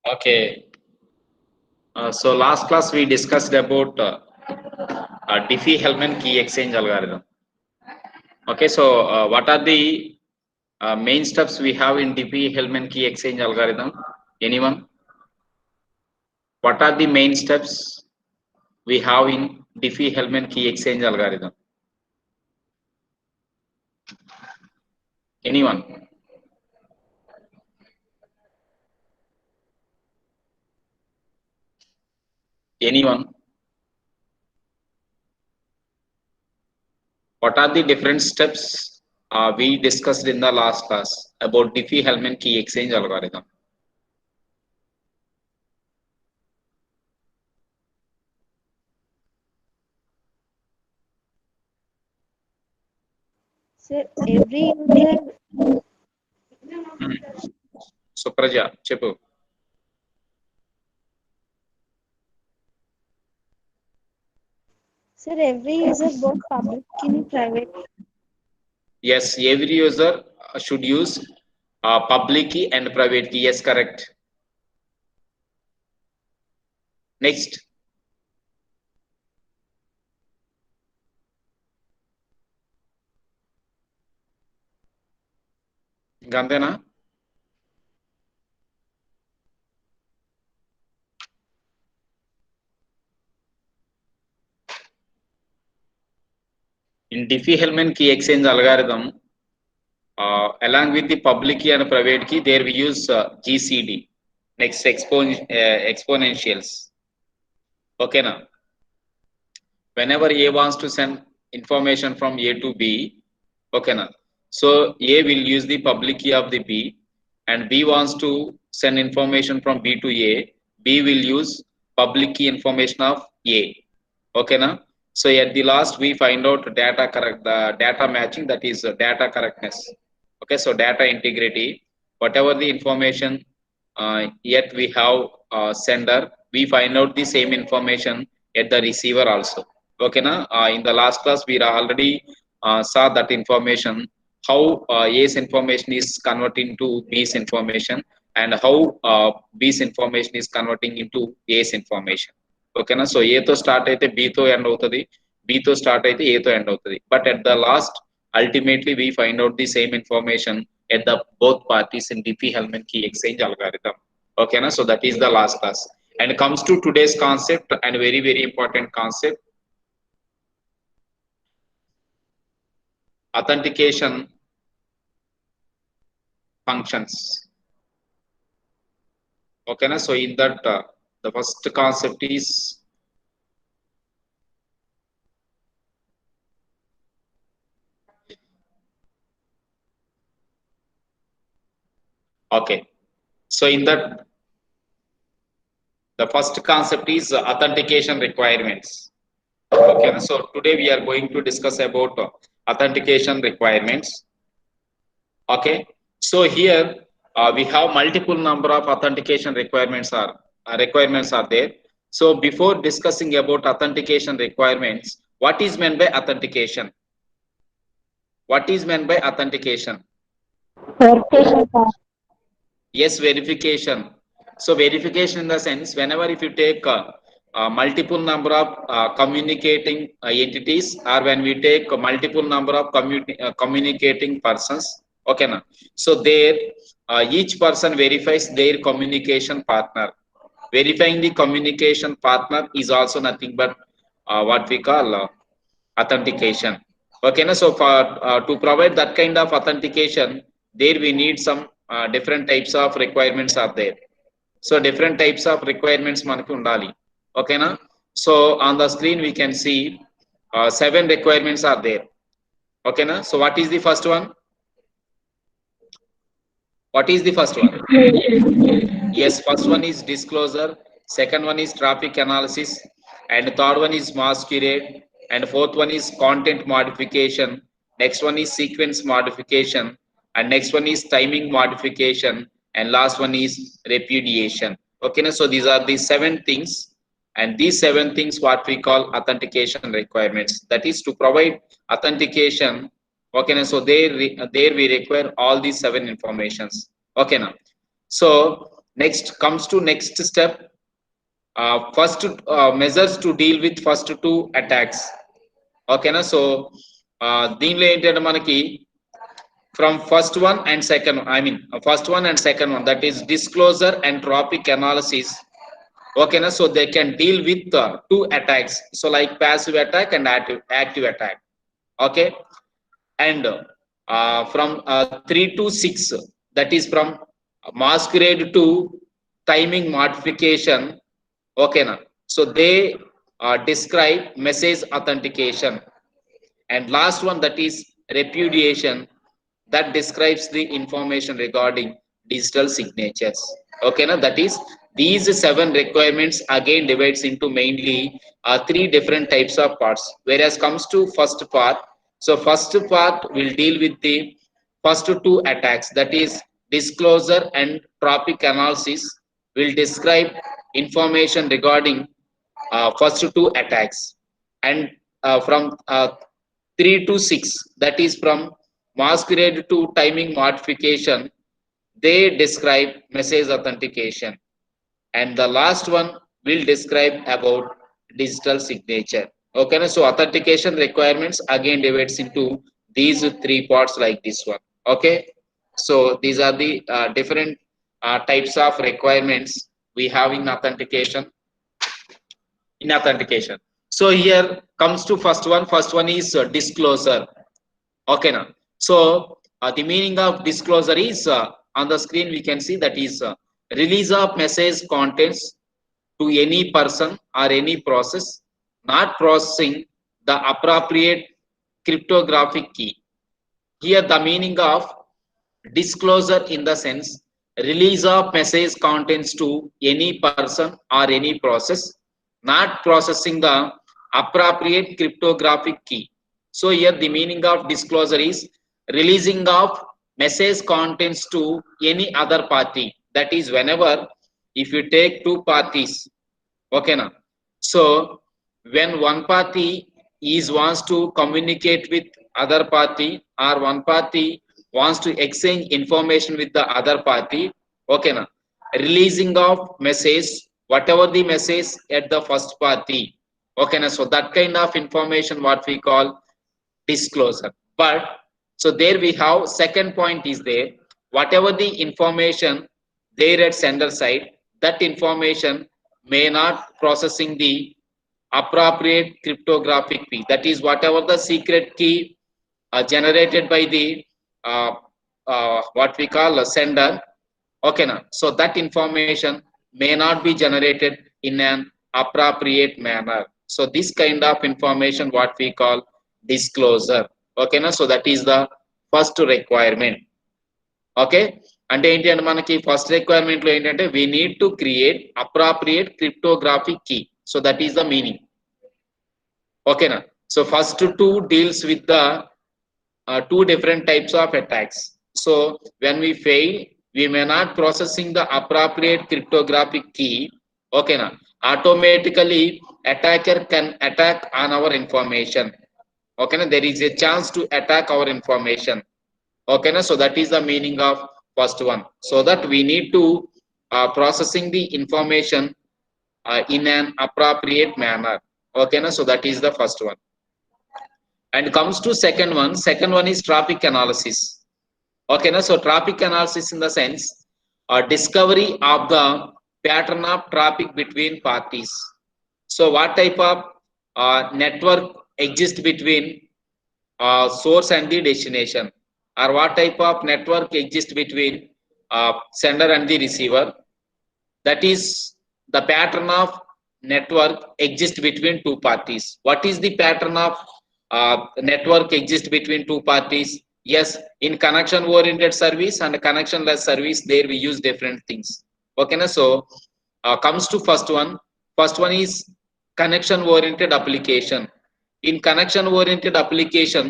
Okay. So last class we discussed about Diffie-Hellman key exchange algorithm. Okay. So what are the main steps we have in Diffie-Hellman key exchange algorithm? Anyone? What are the main steps we have in Diffie-Hellman key exchange algorithm? Anyone? Anyone? What are the different steps we discussed in the last class about Diffie-Hellman key exchange algorithm? Sir, every user, Supraja, చెప్పు. sir, every user both public and private. Yes, every user should use public key and private key. Yes, correct. Next, Gandhena. In Diffie-Hellman key exchange algorithm, along with the public key and private key, there we use GCD. Next, exponentials. Okay, now. Whenever A wants to send information from A to B, okay, now. So A will use the public key of the B, and B wants to send information from B to A. B will use public key information of A. Okay, now. So at the last we find out the data matching, that is data correctness. Okay, so data integrity. Whatever the information yet we have sender, we find out the same information at the receiver also. Okay, na? In the last class we already saw that information, how A's information is converting to B's information, and how B's information is converting into A's information. Okay, na? So A తో start అయితే B తో end అవుతుంది, B తో start అయితే A తో end అవుతుంది. But at the last, ultimately we find out the same information at the both parties in Diffie-Hellman key exchange algorithm. Okay, na? So that is the last class. And comes to today's concept, and very very important concept, authentication functions. Okay, na? So in that the first concept is okay. So in that the first concept is authentication requirements. Okay, so today we are going to discuss about authentication requirements. Okay, so here we have multiple number of authentication requirements are there. So before discussing about authentication requirements, what is meant by authentication? What is meant by authentication? Verification, sir. Yes, verification. So verification in the sense, whenever if you take multiple number of communicating entities, or when we take multiple number of communicating persons, okay, na? So there each person verifies their communication partner. Verifying the communication partner is also nothing but what we call authentication. Okay, na? So for to provide that kind of authentication, there we need some different types of requirements are there. So different types of requirements manaki undali. Okay, na? So on the screen we can see 7 requirements are there. Okay, na? So what is the first one? What is the first one? Yes, first one is disclosure, second one is traffic analysis, and third one is masquerade, and fourth one is content modification, next one is sequence modification, and next one is timing modification, and last one is repudiation. Okay, so these are the 7 things, and these 7 things what we call authentication requirements. That is to provide authentication. Okay, so there we require all these 7 informations. Okay, now. So Next comes to next step. First measures to deal with first two attacks. Okay na, so దీనిలో ఏంటంటే మనకి from first one and second, first one and second one, that is disclosure and tropic analysis. Okay na, so they can deal with two attacks, so like passive attack and active attack. Okay, and from 3 to 6, that is from masquerade to timing modification. Okay na, so they describe message authentication. And last one, that is repudiation, that describes the information regarding digital signatures. Okay na, that is these 7 requirements again divides into mainly 3 different types of parts. Whereas comes to first part, so first part will deal with the first two attacks, that is disclosure and tropic analysis will describe information regarding first two attacks. And from 3 to 6, that is from masquerade to timing modification, they describe message authentication. And the last one will describe about digital signature. Okay, so authentication requirements again divides into these 3 parts like this one. Okay, so these are the different types of requirements we have in authentication. So here comes to first one. First one is disclosure. Okay now, so the meaning of disclosure is on the screen we can see, that is release of message contents to any person or any process not processing the appropriate cryptographic key. Here the meaning of disclosure in the sense release of message contents to any person or any process not processing the appropriate cryptographic key. So here the meaning of disclosure is releasing of message contents to any other party. That is, whenever if you take two parties, okay now, so when one party wants to communicate with other party, or one party wants to exchange information with the other party, okay now, releasing of message, whatever the message at the first party, okay now, so that kind of information what we call disclosure. But so there we have second point is there, whatever the information there at sender side, that information may not processing the appropriate cryptographic key, that is whatever the secret key generated by the what we call a sender. Okay now, so that information may not be generated in an appropriate manner. So this kind of information what we call disclosure. Okay na, so that is the first requirement. Okay, అంటే ఏంటి అంటే మనకి first requirement లో ఏంటంటే we need to create appropriate cryptographic key. So that is the meaning. Okay na, so first two deals with the two different types of attacks. So when we fail, we may not processing the appropriate cryptographic key, okay na, automatically attacker can attack on our information. Okay na, there is a chance to attack our information. Okay na, so that is the meaning of first one. So that we need to processing the information in an appropriate manner. Okay na, so that is the first one. And comes to second one is traffic analysis. Okay na, so traffic analysis in the sense discovery of the pattern of traffic between parties. So what type of network exists between source and the destination, or what type of network exists between sender and the receiver, that is the pattern of network exists between two parties. What is the pattern of network exists between two parties? Yes, in connection oriented service and connectionless service, there we use different things. Okay na, so comes to first one is connection oriented application. In connection oriented application,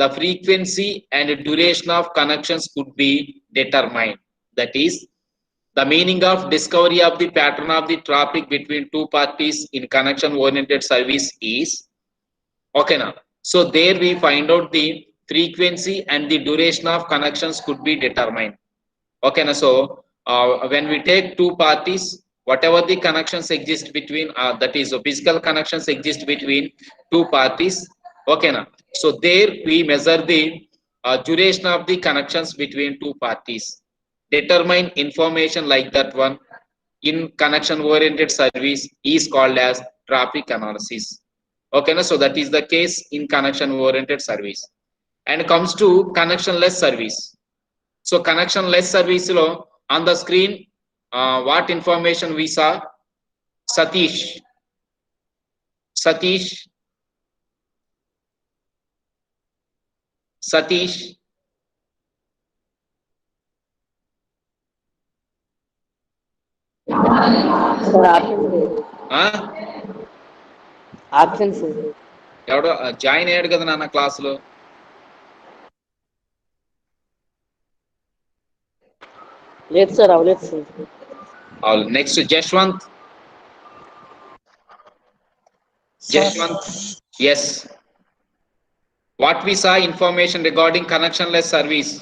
the frequency and duration of connections could be determined. That is the meaning of discovery of the pattern of the traffic between two parties in connection oriented service is, okay now, so there we find out the frequency and the duration of connections could be determined. Okay na, so when we take two parties, whatever the connections exist between, that is physical connections exist between two parties. Okay, now. So there we measure the duration of the connections between two parties. Determine information like that one in connection oriented service is called as traffic analysis. Okay, now. So that is the case in connection oriented service. And comes to connectionless service. So connectionless service lo on the screen, what information we saw? Satish. Satish. Satish. Sir, absent. Absent, sir. ఎవడో join అయ్యాడు కదా నాన్న క్లాసులో. లేదు sir, అవ్వలేదు sir. Next Jashwant. Jashwant, yes. What we saw information regarding connectionless service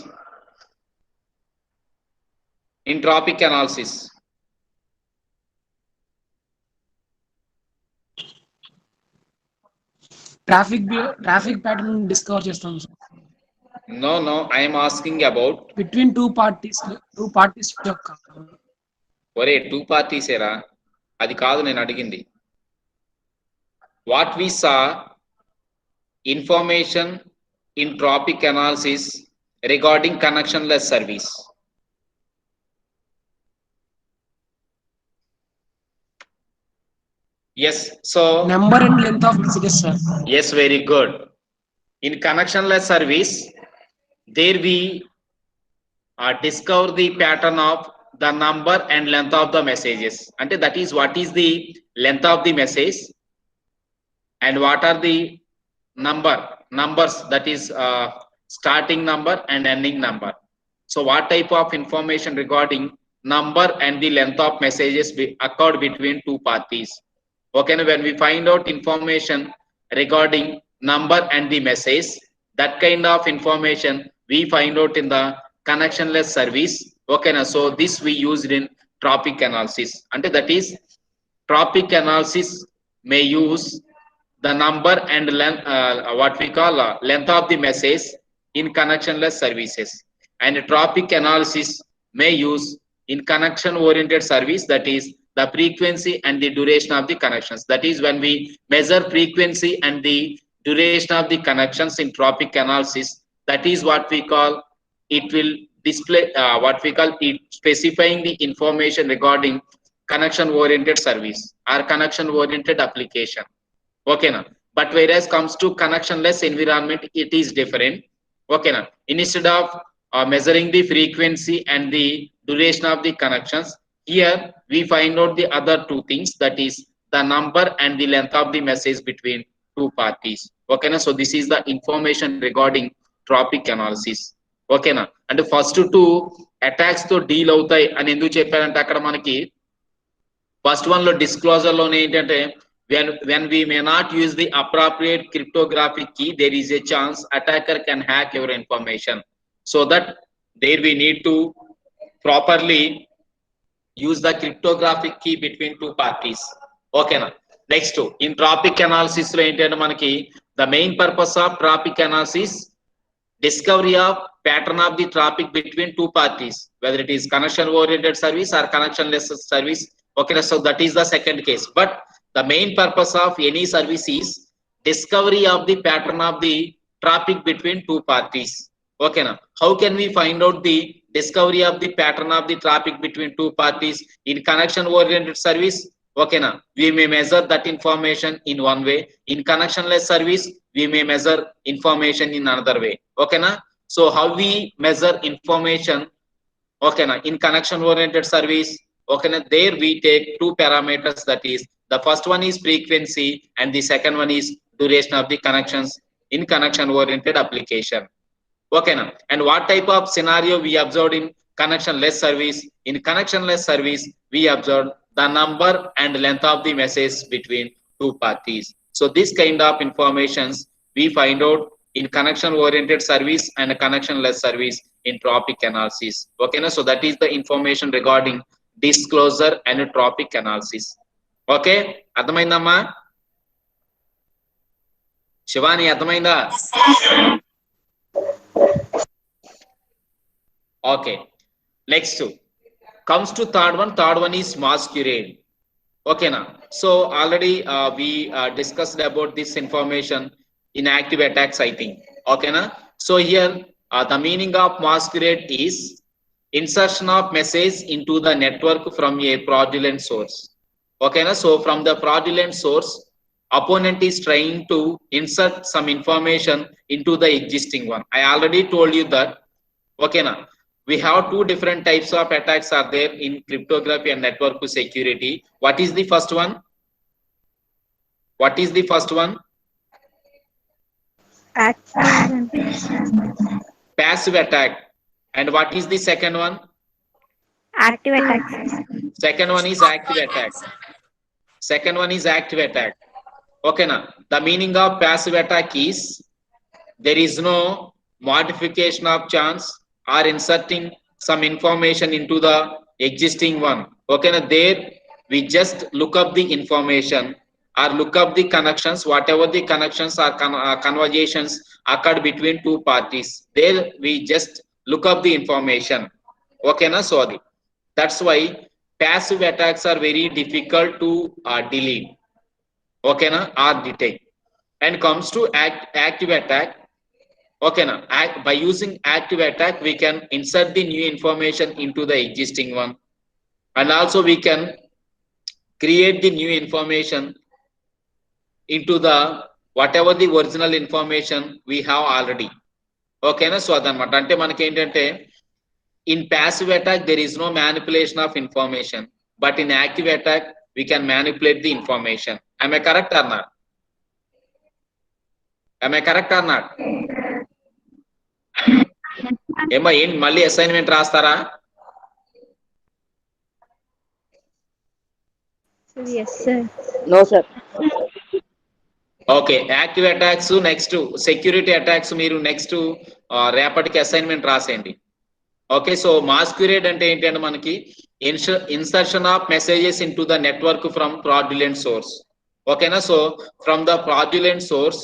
in traffic analysis. Traffic pattern discover చేస్తాం sir. No, I am asking about between two parties యొక్క. ఒరే టూ పార్టీస్ ఏరా, అది కాదు నేను అడిగింది. What we saw information in traffic analysis regarding connectionless service. Yes, so number and length of messages sir. yes, very good. In connectionless service, there we discover the pattern of the number and length of the messages. And that is what is the length of the message and what are the numbers, that is starting number and ending number. So what type of information regarding number and the length of messages occurred between two parties. Okay, now when we find out information regarding number and the message, that kind of information we find out in the connectionless service. Okay, now so this we used in traffic analysis. And that is traffic analysis may use the number and length, what we call length of the message in connectionless services. And traffic analysis may use in connection oriented service, that is the frequency and the duration of the connections. That is when we measure frequency and the duration of the connections in traffic analysis, that is what we call, it will display what we call it specifying the information regarding connection oriented service or connection oriented application. Okay, now. But whereas comes to connectionless environment, it is different. Okay, now. Instead of measuring the frequency and the duration of the connections, here we find out the other two things, that is the number and the length of the message between two parties. Okay, now. So this is the information regarding traffic analysis. Okay, now. And first two attacks to deal అవుతాయి అని ఎందుకు చెప్పారంటే, అక్కడ మనకి first one లో disclosure లోనే ఏంటంటే, when we may not use the appropriate cryptographic key, there is a chance attacker can hack your information. So that there we need to properly use the cryptographic key between two parties. Okay, now. Next, in traffic analysis lo entante manaki the main purpose of traffic analysis, discovery of pattern of the traffic between two parties, whether it is connection oriented service or connectionless service. Okay, so that is the second case. But the main purpose of any service is discovery of the pattern of the traffic between two parties. Okay, now how can we find out the discovery of the pattern of the traffic between two parties in connection oriented service? Okay, now we may measure that information in one way. In connectionless service, we may measure information in another way. Okay, now so how we measure information? Okay, now in connection oriented service, okay, now there we take two parameters, that is the first one is frequency and the second one is duration of the connections in connection oriented application. Okay, now and what type of scenario we observed in connectionless service? In connectionless service, we observed the number and length of the message between two parties. So this kind of informations we find out in connection oriented service and connection-less service in topic analysis. Okay, so that is the information regarding disclosure and topic analysis. Okay, అర్థమైందమ్మా? శివాని అర్థమైందా? Okay, next comes to third one is masquerade. Okay, now so already we discussed about this information in active attacks, I think. Okay, now so here the meaning of masquerade is insertion of message into the network from a fraudulent source. Okay, now so from the fraudulent source, opponent is trying to insert some information into the existing one. I already told you that. Okay, now we have two different types of attacks are there in cryptography and network security. What is the first one? What is the first one? Passive attack. And what is the second one? Active attack. Second one is active attack. Second one is active attack. Okay, now the meaning of passive attack is there is no modification of chance or inserting some information into the existing one. Okay, now there we just look up the information or look up the connections, whatever the connections or conversations occurred between two parties. There we just look up the information. Okay, now sorry. That's why passive attacks are very difficult to delete. Okay, now or detect. And comes to active attack. Okay, now by using active attack we can insert the new information into the existing one, and also we can create the new information into the whatever the original information we have already. Okay, na so adanamata ante manaki entante in passive attack there is no manipulation of information, but in active attack we can manipulate the information. Am I correct or not? Am I correct or not? ఏమా ఏంటి మళ్ళీ assignment రాస్తారా? Yes, sir. No, sir. Okay, active attacks next security attacks మీరు next రేపటికి assignment రాసేయండి. Okay, so masquerade అంటే ఏంటంటే మనకి insertion of messages in to the network from fraudulent source. ఓకేనా, so from the fraudulent source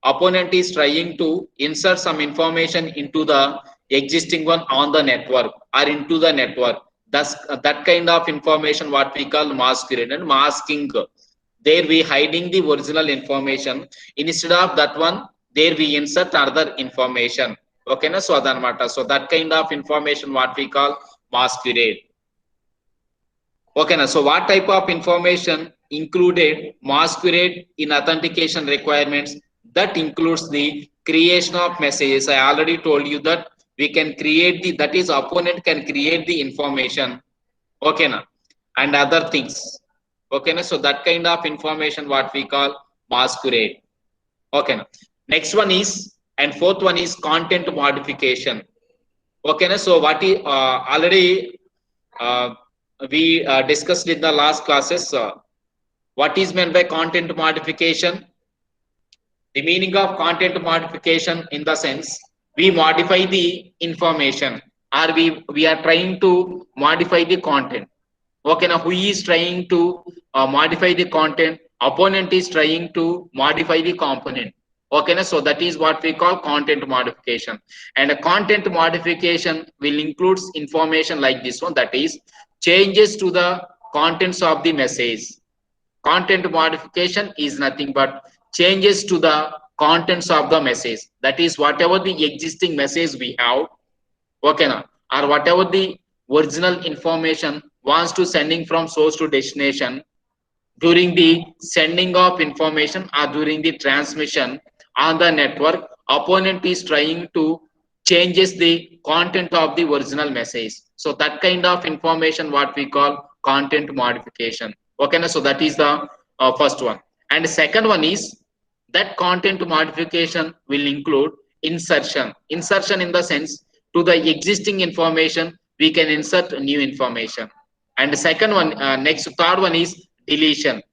opponent is trying to insert some information into the existing one on the network or into the network. Thus that kind of information what we call masquerade and masking. There we hiding the original information, instead of that one there we insert other information. Okay na, so adanamata, so that kind of information what we call masquerade. Okay na, so what type of information included masquerade in authentication requirements? That includes the creation of messages. I already told you that we can create the, that is opponent can create the information. Okay na, and other things. Okay na, so that kind of information what we call masquerade. Okay na, next one is, and fourth one is content modification. Okay na, so what is already we discussed in the last classes. What is meant by content modification? The meaning of content modification in the sense we modify the information, or we are trying to modify the content. Okay, now who is trying to modify the content? Opponent is trying to modify the component. Okay, now so that is what we call content modification. And a content modification will include information like this one, that is changes to the contents of the message. Content modification is nothing but changes to the contents of the message. That is whatever the existing message we have, okay na, or whatever the original information wants to sending from source to destination, during the sending of information or during the transmission on the network, opponent is trying to changes the content of the original message. So that kind of information what we call content modification. Okay na, so that is the first one. And the second one is that content modification will include insertion. Insertion in the sense to the existing information we can insert new information. And the second one, third one is deletion.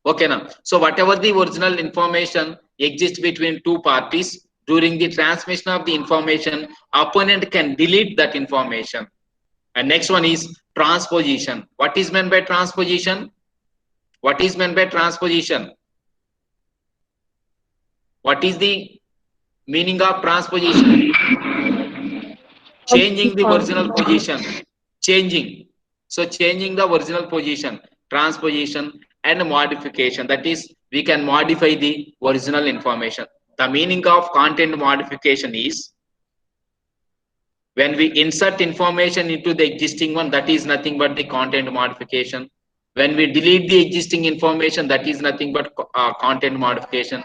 Okay now, so whatever the original information exists between two parties, during the transmission of the information, opponent can delete that information. And next one is transposition. What is meant by transposition? What is meant by transposition? What is the meaning of transposition? Changing the original position. Changing. So changing the original position, transposition and modification. That is, we can modify the original information. The meaning of content modification is when we insert information into the existing one, that is nothing but the content modification. When we delete the existing information, that is nothing but content modification.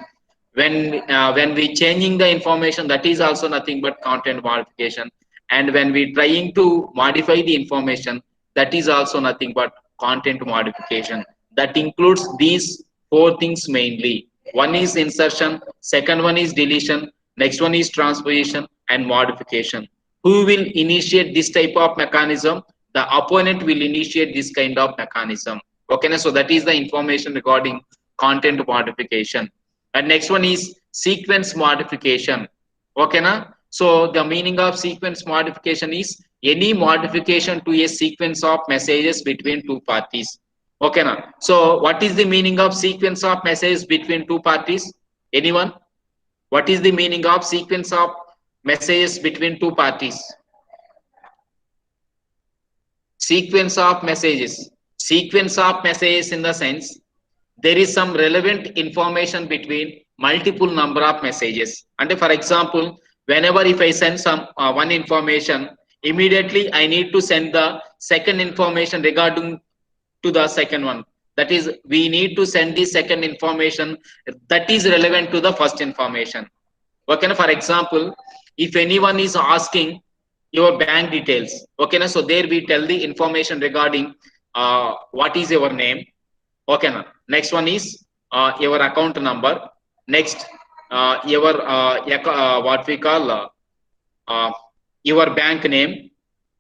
When we changing the information, that is also nothing but content modification. And when we trying to modify the information, that is also nothing but content modification. That includes these four things mainly. One is insertion, second one is deletion, next one is transposition and modification. Who will initiate this type of mechanism? The opponent will initiate this kind of mechanism. Okay, so that is the information regarding content modification. And next one is sequence modification. Okay, na? So the meaning of sequence modification is any modification to a sequence of messages between two parties. Okay, na? So what is the meaning of sequence of messages between two parties? Anyone? What is the meaning of sequence of messages between two parties? Sequence of messages. Sequence of messages in the sense there is some relevant information between multiple number of messages. And for example, whenever if I send some one information, immediately I need to send the second information regarding to the second one. That is, we need to send the second information that is relevant to the first information. Okay, for example, if anyone is asking your bank details, okay, so there we tell the information regarding what is your name. Okay, next one is your account number. Next, your what we call your bank name.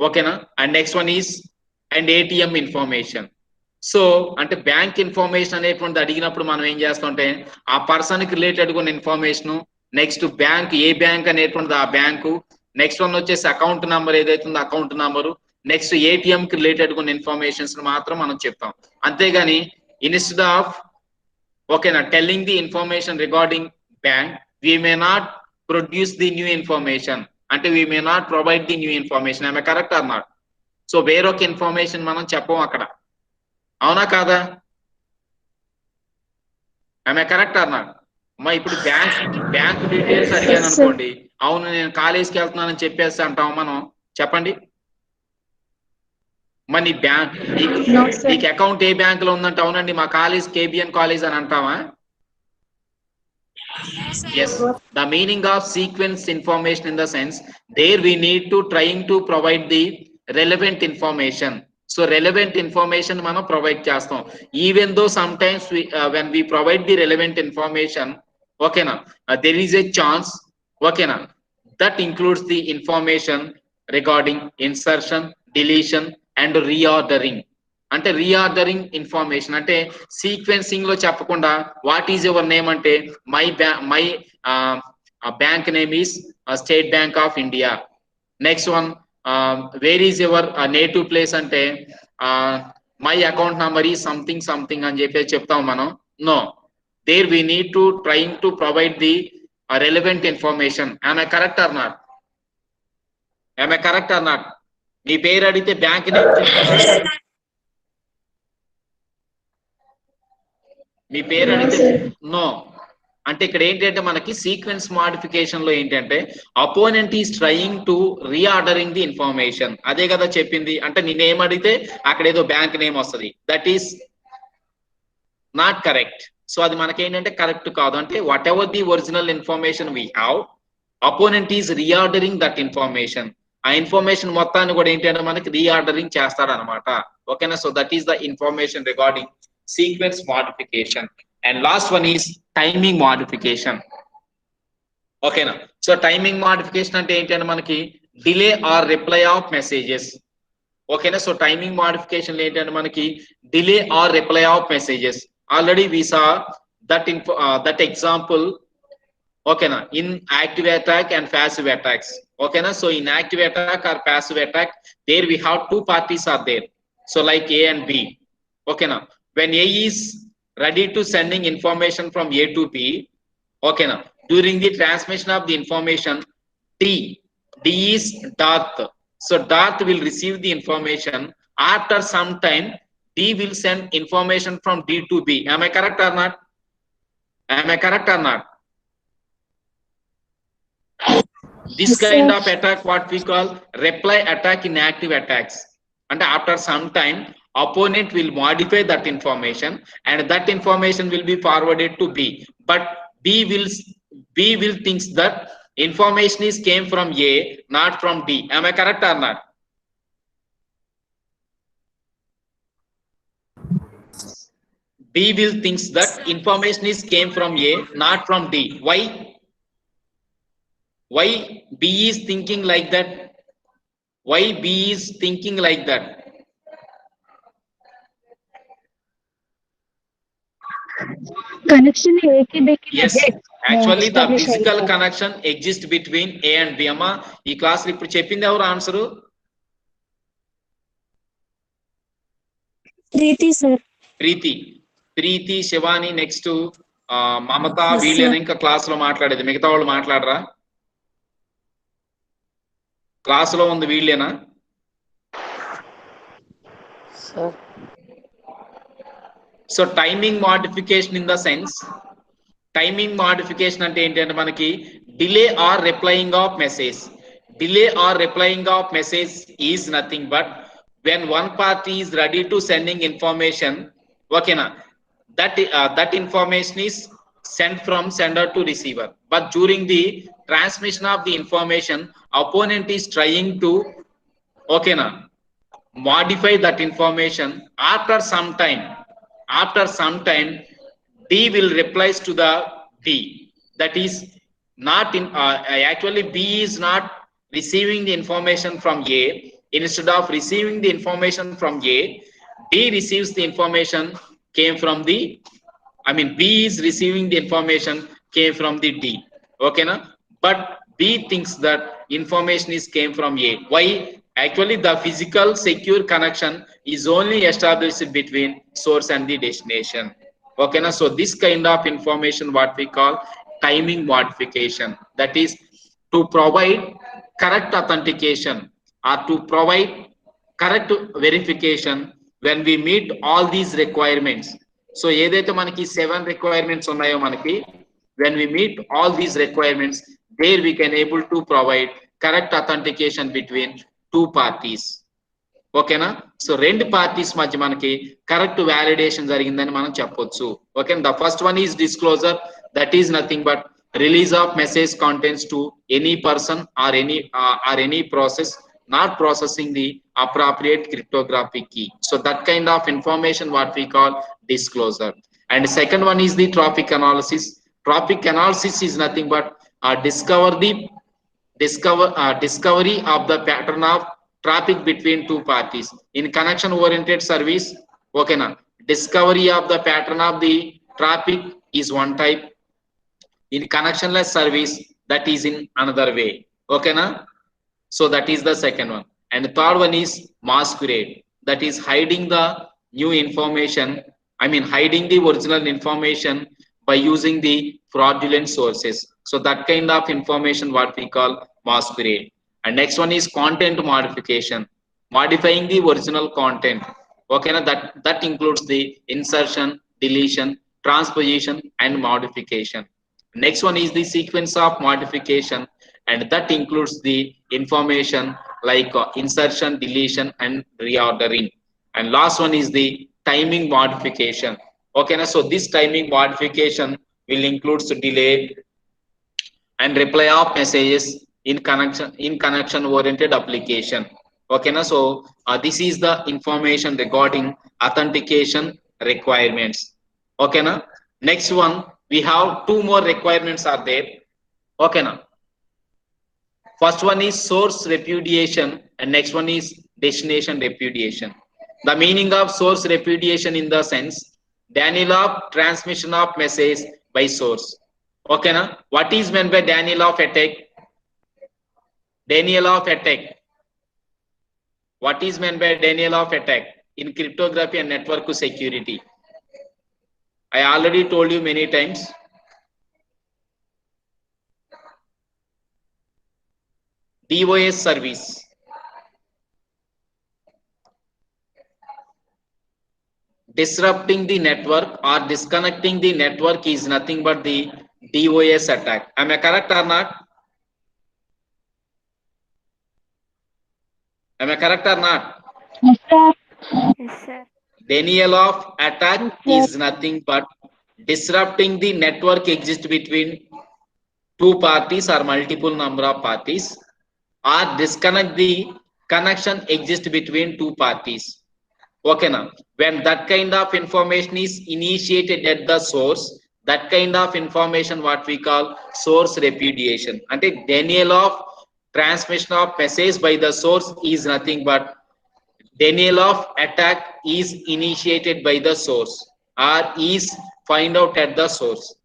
Okay, and next one is and ATM information. So అంటే bank information అనేటువంటి అడిగినప్పుడు మనం ఏం చేస్తామంటే ఆ person కి related ఉన్న information, next bank ఏ bank అనేటువంటిది ఆ బ్యాంకు, నెక్స్ట్ వన్ వచ్చేసి అకౌంట్ నంబర్ ఏదైతే ఉందో అకౌంట్ నంబరు, నెక్స్ట్ ఏటీఎం కి రిలేటెడ్ ఉన్న ఇన్ఫర్మేషన్స్ మాత్రం మనం చెప్తాం. అంతేగాని ఇన్స్టెడ్ ఆఫ్ ఓకేనా telling the information regarding bank, we may not produce the new information, అంటే we may not provide the new information. am I correct or not? So వేరొక information మనం చెప్పం అక్కడ, అవునా కాదా? am I correct or not? మా ఇప్పుడు bank details అడిగాను అనుకోండి, అవును నేను కాలేజ్కి వెళ్తున్నానని చెప్పేసి అంటాం మనం, చెప్పండి. మరి బ్యాంక్ నీకు అకౌంట్ ఏ బ్యాంక్ లో ఉందంటే అవునండి మా కాలేజ్ కేబిఎన్ కాలేజ్ అని అంటావా? Yes, the meaning of sequence information in the sense there we need to trying to provide the relevant information. So relevant information మనం provide చేస్తాం. Even though sometimes we when we provide the relevant information, okay na, there is a chance, okay na, that includes the information regarding insertion, deletion and reordering. అంటే reordering information అంటే sequencing లో చెప్పకుండా what is your name అంటే my bank name is State Bank of India. Next one where is your native place అంటే my account number is something something అని చెప్పేసి చెప్తాం మనం. No, there we need to trying to provide the relevant information. am I correct or not? am I correct or not? మీ పేరు అడిగితే bank name మీ పేరు అడిగితే no అంటే ఇక్కడ ఏంటంటే మనకి సీక్వెన్స్ మోడిఫికేషన్ లో ఏంటంటే opponent is trying to reordering the information. అదే కదా చెప్పింది. అంటే నేనేం అడిగితే అక్కడ ఏదో బ్యాంక్ నేమ్ వస్తుంది, that is not correct. So అది మనకేంటంటే కరెక్ట్ కాదు. అంటే what ever the original information we have, opponent is reordering that information. ఆ ఇన్ఫర్మేషన్ మొత్తాన్ని కూడా ఏంటంటే మనకి రీఆర్డరింగ్ చేస్తాడనమాట. ఓకేనా? So that is the information regarding sequence modification. And last one is timing modification. Okay na, so timing modification ante enti ante manaki delay or reply of messages. Okay na, so timing modification lo enti ante manaki delay or reply of messages. Already we saw that that example Okay, na in active attack and passive attacks. Okay, na so in active attack or passive attack, there we have two parties are there. So like A and B. Okay, na when A is ready to sending information from A to B. Okay, na during the transmission of the information, D is Darth. So Darth will receive the information. After some time, D will send information from D to B. Am I correct or not? Am I correct or not? This kind of attack, what we call reply attack in active attacks. And after some time, opponent will modify that information, and that information will be forwarded to B. But B will thinks that information is came from A, not from D. Am I correct or not? B will thinks that information is came from A, not from D. Why? Why B is thinking like that? Why B is thinking like that? Connection A की B की Yes, మధ్య actually the establish physical అయింది. connection exists between A and B. అమ్మా ఈ class లో ఇప్పుడు చెప్పింది ఎవరు answer? Preeti sir. Preeti Shivani next Mamata Yes, వీళ్ళని sir. ఇంకా క్లాస్ లో మాట్లాడేది, మిగతా వాళ్ళు మాట్లాడరా? క్లాస్ లో ఉంది వీళ్ళేనా? Sir so timing modification in the sense, timing modification అంటే ఏంటంటే మనకి delay or replying of message. Delay or replying of message is nothing but when one party is ready to sending information, okay na, that information is sent from sender to receiver, but during the transmission of the information, opponent is trying to, okay na, modify that information. After some time D will replies to the B, that is not in actually B is not receiving the information from A. Instead of receiving the information from A, D receives the information came from the, I mean B is receiving the information came from the D. Okay na, but B thinks that information is came from A. Why? Actually the physical secure connection is only established between source and the destination. Okay na, so this kind of information what we call timing modification, that is to provide correct authentication or to provide correct verification when we meet all these requirements. So ఏదైతే మనకి 7 requirements ఉన్నాయో మనకి, when we meet all these requirements, there we can able to provide correct authentication between two parties. ఓకేనా, so రెండు parties మధ్య మనకి correct validation జరిగిందని మనం చెప్పొచ్చు. Okay, the first one is disclosure, that is nothing but release of message contents to any person or any process not processing the appropriate cryptographic key. So that kind of information what we call disclosure. And second one is the traffic analysis. Traffic analysis is nothing but discovery of the pattern of traffic between two parties in connection oriented service. Okay na, discovery of the pattern of the traffic is one type. In connectionless service, that is in another way. Okay na, so that is the second one. And the third one is masquerade, that is hiding the new information, I mean hiding the original information by using the fraudulent sources. So that kind of information what we call masquerade. And next one is content modification, modifying the original content. Okay na, that includes the insertion, deletion, transposition and modification. Next one is the sequence of modification, and that includes the information like insertion, deletion and reordering. And last one is the timing modification. Okay na, so this timing modification will include delay and reply of messages in connection oriented application. Okay na, so this is the information regarding authentication requirements. Okay na, next one we have two more requirements are there. Okay na, first one is source repudiation and next one is destination repudiation. The meaning of source repudiation in the sense, denial of transmission of message by source. Okay, na? What is meant by Daniel of attack? Daniel of attack. What is meant by Daniel of attack in cryptography and network security? I already told you many times. DOS service. Disrupting the network or disconnecting the network is nothing but the DOS attack. Am I correct or not? Am I correct or not? Yes, sir. Yes, sir. Denial of attack Yes, is nothing but disrupting the network exists between two parties or multiple number of parties, or disconnect the connection exists between two parties. Okay, now when that kind of information is initiated at the source, that kind of information what we call source repudiation. And the denial of transmission of message by the source is nothing but denial of attack is initiated by the source or is find out at the source.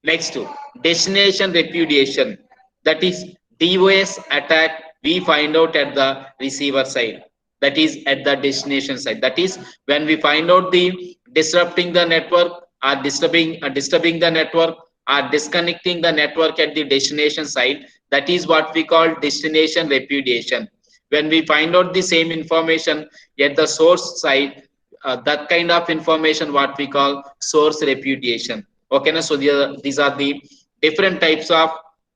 Next to destination repudiation, that is DOS attack we find out at the receiver side, that is at the destination side. That is when we find out the disrupting the network or disturbing the network or disconnecting the network at the destination side, that is what we call destination repudiation. When we find out the same information at the source side, that kind of information what we call source repudiation. Okay, na? So these are the different types of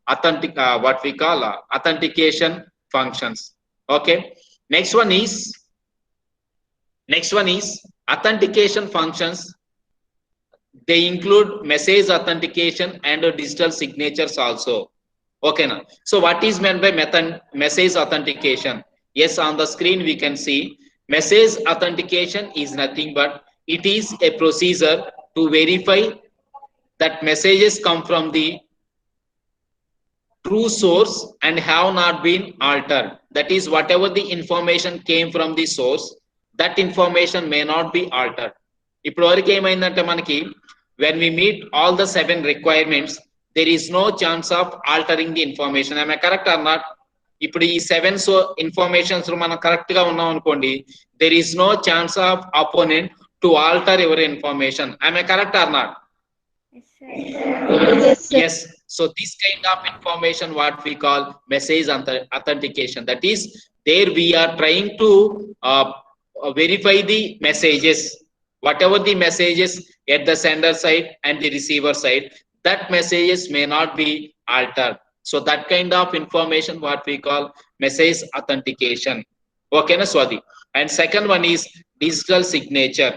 authentic what we call authentication functions. Okay, next one is authentication functions. They include message authentication and digital signatures also. Okay, now so what is meant by message authentication? Yes, on the screen we can see message authentication is nothing but it is a procedure to verify that messages come from the true source and have not been altered. That is, whatever the information came from the source, that information may not be altered. ఇప్పుడు వరకు ఏమైందంటే మనకి when we meet all the 7 requirements, there is no chance of altering the information. Am I correct or not? ఇప్పుడు ఈ 7 informations మనం correct గా ఉన్నాం అనుకోండి, there is no chance of opponent to alter your information. Am I correct or not? Yes, sir. yes, sir. Yes. So this kind of information what we call message authentication. That is, there we are trying to verify the messages, whatever the messages at the sender side and the receiver side, that messages may not be altered. So that kind of information what we call message authentication. Okay, na Swati. And second one is digital signature.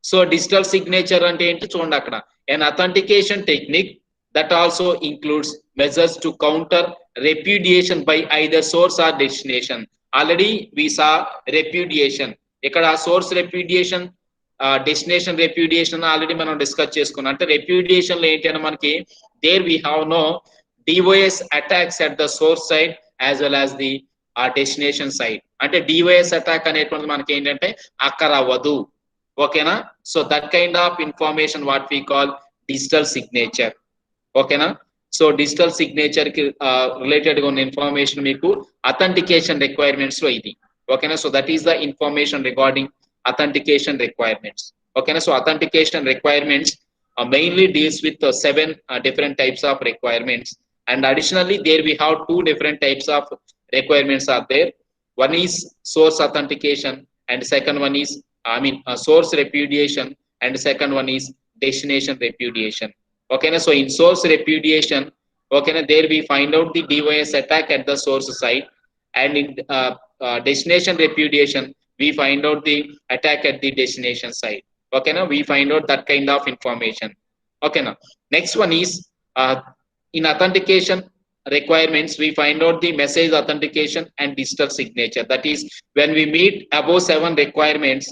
So digital signature ante enti chudandi akkada, an authentication technique that also includes measures to counter repudiation by either source or destination. Already we saw repudiation. Ikkada source repudiation, destination repudiation already మనం discuss చేసుకున్నాం. అంటే repudiation లో ఏంటి అంటే మనకి there we have no DOS attacks at the source side as well as the destination side. అంటే DOS attack అనేటువంటిది మనకి ఏంటంటే అక్కరవ్వదు. ఓకేనా? So that kind of information what we call digital signature. ఓకేనా? సో డిజిటల్ సిగ్నేచర్ కి related గా ఉన్న ఇన్ఫర్మేషన్ మీకు అథెంటికేషన్ రిక్వైర్మెంట్స్ లో ఇది. ఓకేనా? So that is the information regarding authentication requirements. Okay, so authentication requirements mainly deals with 7 different types of requirements, and additionally there we have 2 different types of requirements are there. One is source authentication and second one is source repudiation, and second one is destination repudiation. Okay, so in source repudiation, okay, there we find out the DOS attack at the source side, and in destination repudiation we find out the attack at the destination side. Okay, now we find out that kind of information. Okay, now next one is in authentication requirements we find out the message authentication and digital signature. That is, when we meet above 7 requirements,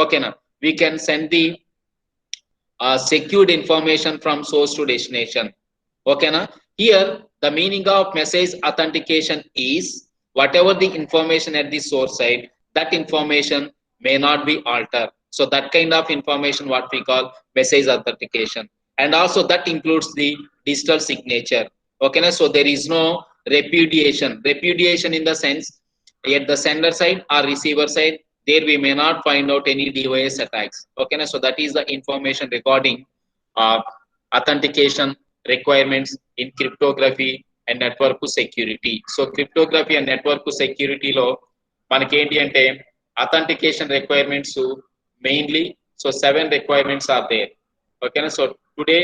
okay, now we can send the secured information from source to destination. Okay, now here the meaning of message authentication is whatever the information at the source side, that information may not be altered. So that kind of information what we call message authentication. and also that includes the digital signature. Okay, so there is no repudiation in the sense at the sender side or receiver side, there we may not find out any DOS attacks. Okay, so that is the information regarding authentication requirements in cryptography and network security. So cryptography and network security లో మనకి ఏంటి అంటే authentication requirements mainly, so 7 requirements are there. Okay, so today